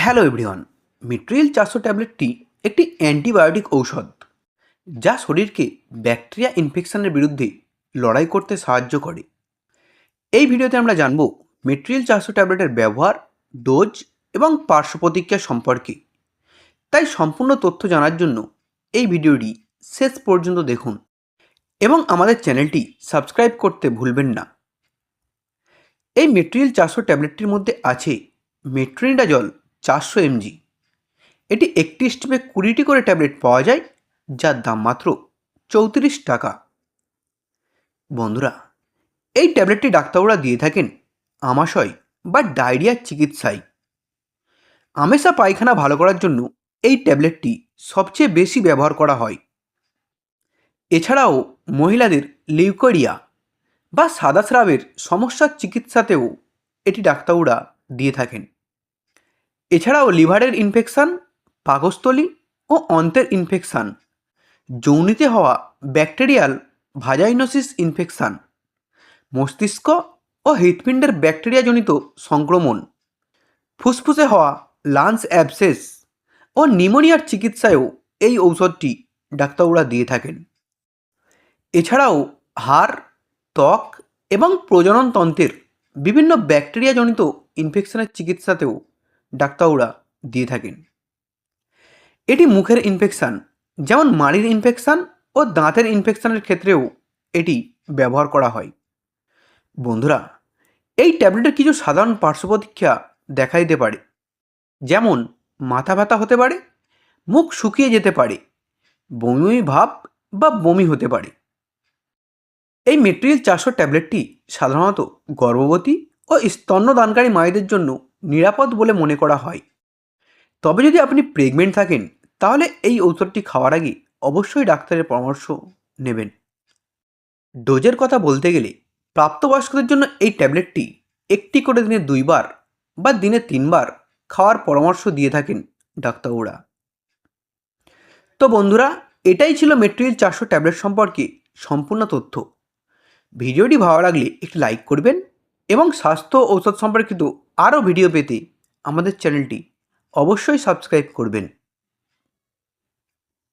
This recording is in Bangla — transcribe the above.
Hello everyone. মিট্রিল 400 ট্যাবলেটটি একটি অ্যান্টিবায়োটিক ঔষধ যা শরীরকে ব্যাকটেরিয়া ইনফেকশনের বিরুদ্ধে লড়াই করতে সাহায্য করে। এই ভিডিওতে আমরা জানব মিট্রিল 400 ট্যাবলেটের ব্যবহার, ডোজ এবং পার্শ্ব প্রতিক্রিয়া সম্পর্কে। তাই সম্পূর্ণ তথ্য জানার জন্য এই ভিডিওটি শেষ পর্যন্ত দেখুন এবং আমাদের চ্যানেলটি সাবস্ক্রাইব করতে ভুলবেন না। এই মিট্রিল 400 ট্যাবলেটটির মধ্যে আছে মেট্রোনিডাজল 400 mg। এটি একটি স্টেপে 20টি করে ট্যাবলেট পাওয়া যায়, যার দাম মাত্র 34 টাকা। বন্ধুরা, এই ট্যাবলেটটি ডাক্তাররা দিয়ে থাকেন আমাশয় বা ডায়রিয়ার চিকিৎসায়। আমেশা পায়খানা ভালো করার জন্য এই ট্যাবলেটটি সবচেয়ে বেশি ব্যবহার করা হয়। এছাড়াও মহিলাদের লিউকোরিয়া বা সাদা স্রাবের সমস্যার চিকিৎসাতেও এটি ডাক্তাররা দিয়ে থাকেন। এছাড়াও লিভারের ইনফেকশান, পাকস্থলী ও অন্ত্রের ইনফেকশান, যৌনিতে হওয়া ব্যাকটেরিয়াল ভাজাইনোসিস ইনফেকশান, মস্তিষ্ক ও হৃৎপিণ্ডের ব্যাকটেরিয়াজনিত সংক্রমণ, ফুসফুসে হওয়া লাংস অ্যাবসেস ও নিউমোনিয়ার চিকিৎসায়ও এই ঔষধটি ডাক্তাররা দিয়ে থাকেন। এছাড়াও হাড়, ত্বক এবং প্রজননতন্ত্রের বিভিন্ন ব্যাকটেরিয়াজনিত ইনফেকশনের চিকিৎসাতেও ডাক্তাররা দিয়ে থাকেন। এটি মুখের ইনফেকশান যেমন মাড়ির ইনফেকশান ও দাঁতের ইনফেকশানের ক্ষেত্রেও এটি ব্যবহার করা হয়। বন্ধুরা, এই ট্যাবলেটের কিছু সাধারণ পার্শ্ব প্রতিক্রিয়া দেখা দিতে পারে, যেমন মাথা ব্যথা হতে পারে, মুখ শুকিয়ে যেতে পারে, বমি ভাব বা বমি হতে পারে। এই মিট্রিল 400 ট্যাবলেটটি সাধারণত গর্ভবতী ও স্তন্যদানকারী মায়েদের জন্য নিরাপদ বলে মনে করা হয়। তবে যদি আপনি প্রেগনেন্ট থাকেন তাহলে এই ঔষধটি খাওয়ার আগে অবশ্যই ডাক্তারের পরামর্শ নেবেন। ডোজের কথা বলতে গেলে প্রাপ্তবয়স্কদের জন্য এই ট্যাবলেটটি একটি করে দিনে 2 বার বা দিনে 3 বার খাওয়ার পরামর্শ দিয়ে থাকেন ডাক্তাররা। তো বন্ধুরা, এটাই ছিল মিট্রিল 400 ট্যাবলেট সম্পর্কে সম্পূর্ণ তথ্য। ভিডিওটি ভালো লাগলে একটি লাইক করবেন এবং স্বাস্থ্য ঔষধ সম্পর্কিত আরও ভিডিও পেতে আমাদের চ্যানেলটি অবশ্যই সাবস্ক্রাইব করবেন।